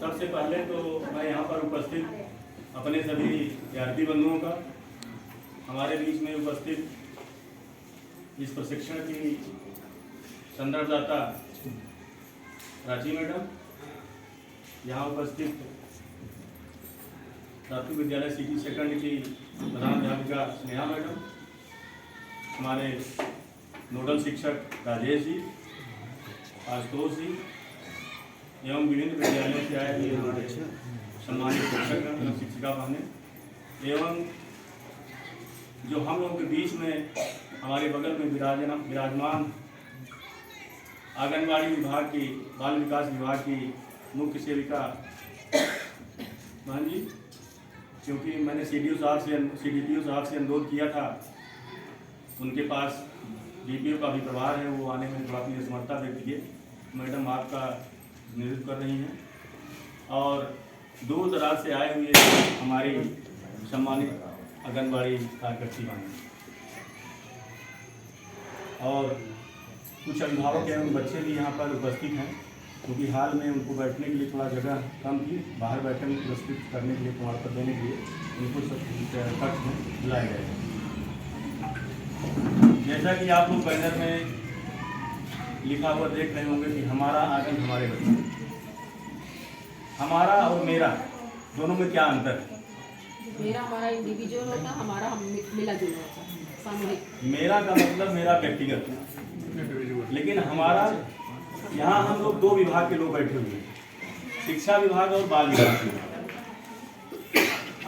सबसे पहले तो मैं यहाँ पर उपस्थित अपने सभी विद्यार्थी बंधुओं का, हमारे बीच में उपस्थित इस प्रशिक्षण की संदर्भदाता प्राची मैडम, यहाँ उपस्थित प्राथमिक विद्यालय सिटी सेकंड की प्रधानाध्यापिका स्नेहा मैडम, हमारे नोडल शिक्षक राजेश जी, आशुतोष जी एवं विभिन्न विद्यालयों से आए हुए हमारे सम्मानित शिक्षक एवं शिक्षिका बहने एवं जो हम लोगों के बीच में हमारे बगल में विराजमान आंगनबाड़ी विभाग की, बाल विकास विभाग की मुख्य सेविका बहन जी, क्योंकि मैंने सीडीपीओ साहब से अनुरोध किया था, उनके पास डीपीओ का भी प्रभार है, वो आने में थोड़ा अपनी असमर्थता व्यक्त किए। मैडम आपका नेतृत्व कर रही हैं और दूर दराज से आए हुए हमारी सम्मानित आंगनबाड़ी कार्यकर्ती बहन और कुछ अभिभावक एवं बच्चे भी यहाँ पर उपस्थित हैं, क्योंकि हाल में उनको बैठने के लिए थोड़ा जगह कम थी, बाहर बैठने में पुरस्कृत करने के लिए, प्रमाण पत्र देने के लिए उनको सब कक्ष में बुलाया गया है। जैसा कि आप लोग बैनर में लिखा हुआ देख रहे होंगे कि हमारा आंगन हमारे बच्चे, हमारा और मेरा दोनों में क्या अंतर है? मेरा हमारा इंडिविजुअल होता है, हमारा हम मिला जुला होता है, सामूहिक। मेरा का मतलब मेरा व्यक्तिगत, लेकिन हमारा यहाँ हम लोग दो विभाग के लोग बैठे हुए हैं, शिक्षा विभाग और बाल विकास।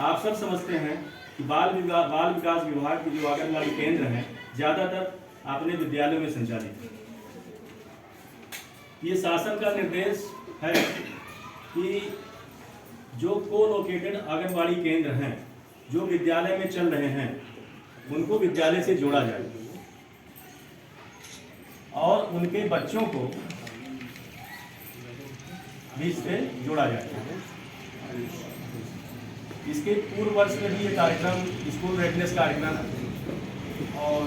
आप सब समझते हैं कि बाल विकास विभाग की जो आंगनबाड़ी केंद्र हैं ज़्यादातर अपने विद्यालयों में संचालित। ये शासन का निर्देश है कि जो को-लोकेटेड आंगनबाड़ी केंद्र हैं जो विद्यालय में चल रहे हैं उनको विद्यालय से जोड़ा जाए और उनके बच्चों को भी इससे जोड़ा जाए। इसके पूर्व वर्ष में भी ये कार्यक्रम, स्कूल रेडनेस कार्यक्रम और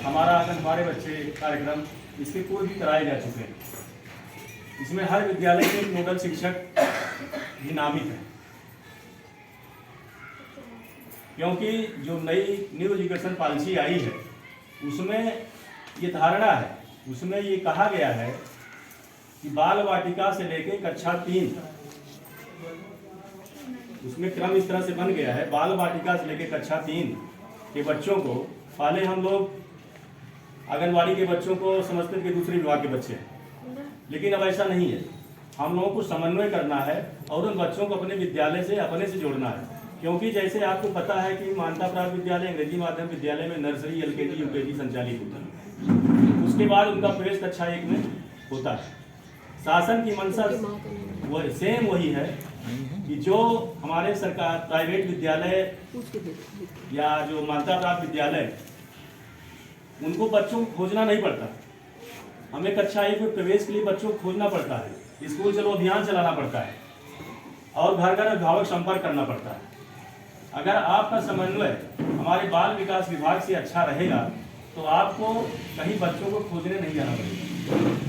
हमारा आंगन हमारे बच्चे कार्यक्रम इसके पूर्व भी कराए जा चुके हैं। इसमें हर विद्यालय के एक नोडल शिक्षक भी नामित है, क्योंकि जो नई न्यू एजुकेशन पॉलिसी आई है उसमें ये धारणा है, उसमें ये कहा गया है कि बाल वाटिका से लेकर कक्षा 3, उसमें क्रम इस तरह से बन गया है, बाल वाटिका से लेकर कक्षा 3 के बच्चों को, पहले हम लोग आंगनबाड़ी के बच्चों को समझते थे कि दूसरे विभाग के बच्चे हैं, लेकिन अब ऐसा नहीं है। हम लोगों को समन्वय करना है और उन बच्चों को अपने विद्यालय से अपने से जोड़ना है, क्योंकि जैसे आपको पता है कि मान्यता प्राप्त विद्यालय, अंग्रेजी माध्यम विद्यालय में नर्सरी, एलकेजी, यूकेजी संचालित होता है, उसके बाद उनका प्रवेश कक्षा 1 में होता है। शासन की मंशा वही है कि जो हमारे सरकार प्राइवेट विद्यालय या जो मान्यता प्राप्त विद्यालय, उनको बच्चों को खोजना नहीं पड़ता। हमें कक्षा 1 में प्रवेश के लिए बच्चों को खोजना पड़ता है, स्कूल चलो अभियान चलाना पड़ता है और घर घर अभिभावक संपर्क करना पड़ता है। अगर आपका समन्वय हमारे बाल विकास विभाग से अच्छा रहेगा तो आपको कहीं बच्चों को खोजने नहीं जाना पड़ेगा।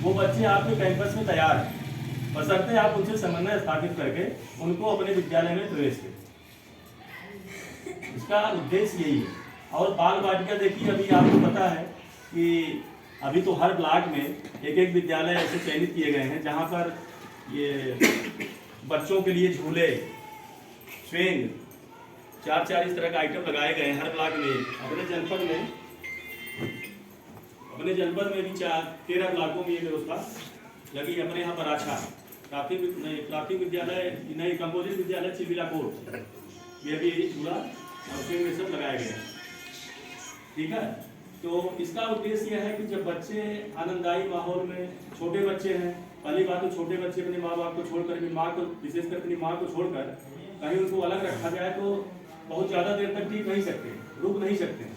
वो बच्चे आपके कैंपस में तैयार हैं, बशर्ते आप उनसे समन्वय स्थापित करके उनको अपने विद्यालय में प्रवेश दें। इसका उद्देश्य यही है। और बाल वाटिका देखिए, अभी आपको पता है कि अभी तो हर ब्लॉक में एक एक विद्यालय ऐसे चयनित किए गए हैं जहां पर ये बच्चों के लिए झूले, स्विंग, 4 इस तरह का आइटम लगाए गए हैं हर ब्लॉक में। अपने जनपद में भी 13 ब्लॉकों में ये व्यवस्था लगी। अपने यहाँ पर अच्छा प्राथमिक विद्यालय, नई कंपोजिट विद्यालय चिल्ला कोट, ये भी झूला और स्विंग में सब लगाए गए हैं। ठीक है, तो इसका उद्देश्य यह है कि जब बच्चे आनंददायी माहौल में, छोटे बच्चे हैं, पहली बात तो छोटे बच्चे अपने माँ बाप को छोड़कर, अपनी माँ को, विशेषकर अपनी माँ को छोड़कर कहीं उनको अलग रखा जाए तो बहुत ज़्यादा देर तक टिक नहीं सकते, रुक नहीं सकते।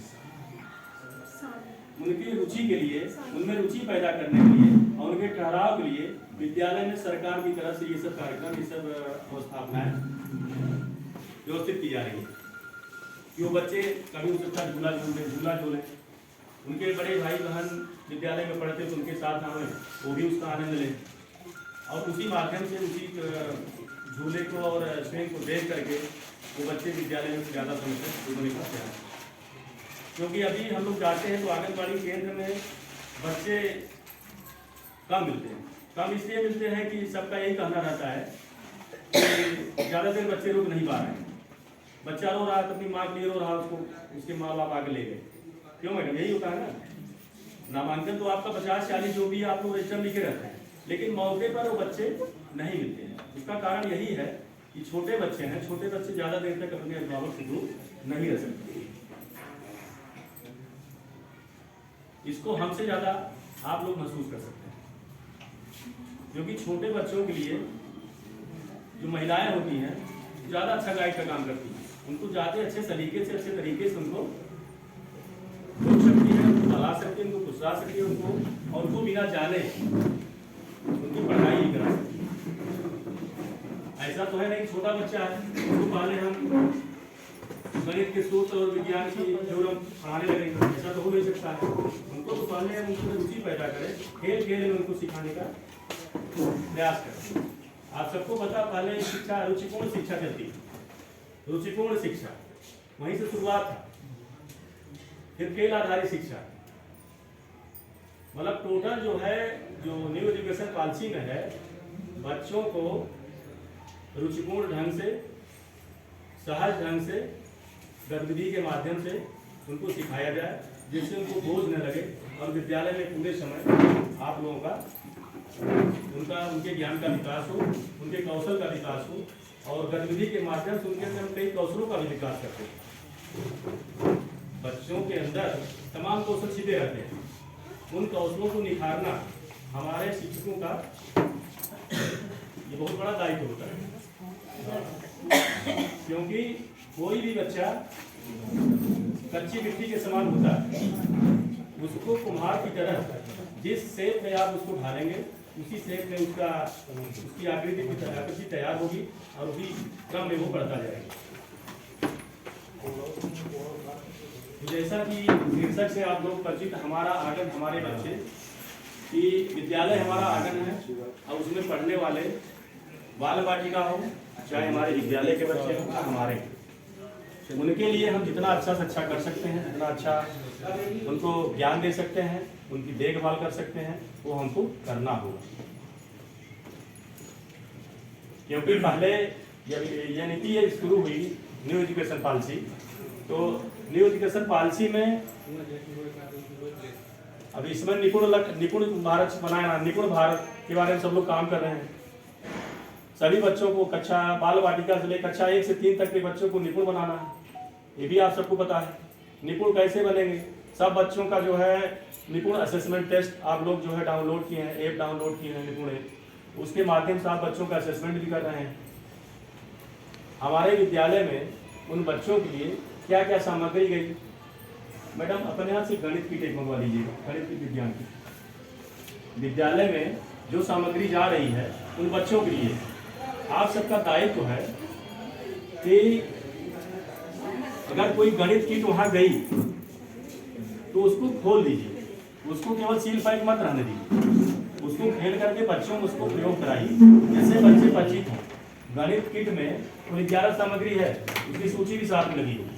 उनकी रुचि के लिए, उनमें रुचि पैदा करने के लिए और उनके ठहराव के लिए विद्यालय में सरकार की तरफ से ये सब कार्यक्रम, ये सब अवस्थापनाएं व्यवस्थित की जा रही है कि वो बच्चे कभी हो सकता झूला झूले। उनके बड़े भाई बहन विद्यालय में पढ़ते तो उनके साथ आए, वो भी उसका आनंद लें और उसी माध्यम से, उसी झूले को और स्विंग को देख करके वो बच्चे विद्यालय में ज़्यादा समय तक रुकने का प्रयास करें। क्योंकि अभी हम लोग जाते हैं तो आंगनबाड़ी केंद्र में बच्चे कम मिलते हैं। कम इसलिए मिलते हैं कि सबका यही कहना रहता है कि ज़्यादा देर बच्चे रुक नहीं पा रहे हैं। बच्चा रो रहा है तो अपनी माँ के लिए रो रहा है, उसको उसके माँ बाप आगे ले गए। क्यों मैडम, यही होता है ना। नामांकन तो आपका 50-40 जो भी आप लोग रजिस्टर लिखे रहते हैं, लेकिन मौके पर वो बच्चे नहीं मिलते हैं। उसका कारण यही है कि छोटे बच्चे हैं, छोटे बच्चे ज़्यादा देर तक अपने अभिभावक से दूर नहीं रह सकते। इसको हमसे ज़्यादा आप लोग महसूस कर सकते हैं, क्योंकि छोटे बच्चों के लिए जो महिलाएं होती हैं ज़्यादा अच्छा गाइड का काम करती हैं। उनको ज़्यादा अच्छे तरीके से उनको रोक सकती है, उनको भगा सकती है, उनको गुस्सा सकती है, उनको और उनको बिना जाने उनकी पढ़ाई ही करा सकती है। ऐसा तो है नहीं छोटा बच्चा है, उसको पहले हम गणित के सूत्र और विज्ञान की जो हम पढ़ाने लगेंगे, ऐसा तो हो नहीं सकता है। उनको तो पहले हम उनको रुचि पैदा करें, खेल खेल में उनको सिखाने का प्रयास करें। आप सबको पता, पहले शिक्षा रुचिपूर्ण शिक्षा चलती है, रुचिपूर्ण शिक्षा वहीं से शुरुआत था, फिर खेल आधारित शिक्षा। मतलब टोटल जो है, जो न्यू एजुकेशन पॉलिसी में है, बच्चों को रुचिपूर्ण ढंग से, सहज ढंग से, गतिविधि के माध्यम से उनको सिखाया जाए, जिससे उनको बोझ न लगे और विद्यालय में पूरे समय आप लोगों का उनके ज्ञान का विकास हो, उनके कौशल का विकास हो और गतिविधि के माध्यम से उनके अंदर कई कौशलों का भी विकास करते हैं। बच्चों के अंदर तमाम कौशल छिपे रहते हैं, उन कौशलों को निखारना हमारे शिक्षकों का ये बहुत बड़ा दायित्व होता है। क्योंकि कोई भी बच्चा कच्ची मिट्टी के समान होता है, उसको कुम्हार की तरह जिस शेप में आप उसको ढालेंगे उसी शेप में उसकी आकृति तैयार होगी और उसी क्रम में वो बढ़ता जाएगा। जैसा कि शीर्षक से आप लोग परिचित, हमारा आंगन हमारे बच्चे, कि विद्यालय हमारा आंगन है और उसमें पढ़ने वाले बाल बाटिका हो, चाहे हमारे विद्यालय के बच्चे हों हमारे, उनके लिए हम जितना अच्छा से अच्छा कर सकते हैं, जितना अच्छा उनको ज्ञान दे सकते हैं, उनकी देखभाल कर सकते हैं, वो हमको करना होगा। क्योंकि पहले जब ये नीति शुरू हुई न्यू एजुकेशन पॉलिसी, तो न्यू एजुकेशन पॉलिसी में अब इसमें निपुण भारत बनाया, निपुण भारत के बारे में सब लोग काम कर रहे हैं। सभी बच्चों को कक्षा बाल वाटिका से लेकर कक्षा 1 से 3 तक के बच्चों को निपुण बनाना है, ये भी आप सबको पता है। निपुण कैसे बनेंगे? सब बच्चों का जो है निपुण असेसमेंट टेस्ट आप लोग जो है डाउनलोड किए हैं, ऐप डाउनलोड किए हैं निपुण ऐप, उसके माध्यम से आप बच्चों का असेसमेंट भी कर रहे हैं। हमारे विद्यालय में उन बच्चों के लिए क्या क्या सामग्री गई? मैडम अपने यहाँ से गणित की टेप मंगवा लीजिएगा, गणित की विज्ञान की। विद्यालय में जो सामग्री जा रही है उन बच्चों के लिए आप सबका दायित्व है कि अगर कोई गणित किट वहाँ गई तो उसको खोल दीजिए, उसको केवल सील पैक मत रहने दीजिए, उसको खेल करके बच्चों में उसको प्रयोग कराइए, जिससे बच्चे परिचित हों। गणित किट में कुल 11 सामग्री है, उसकी सूची भी साथ में लगी है।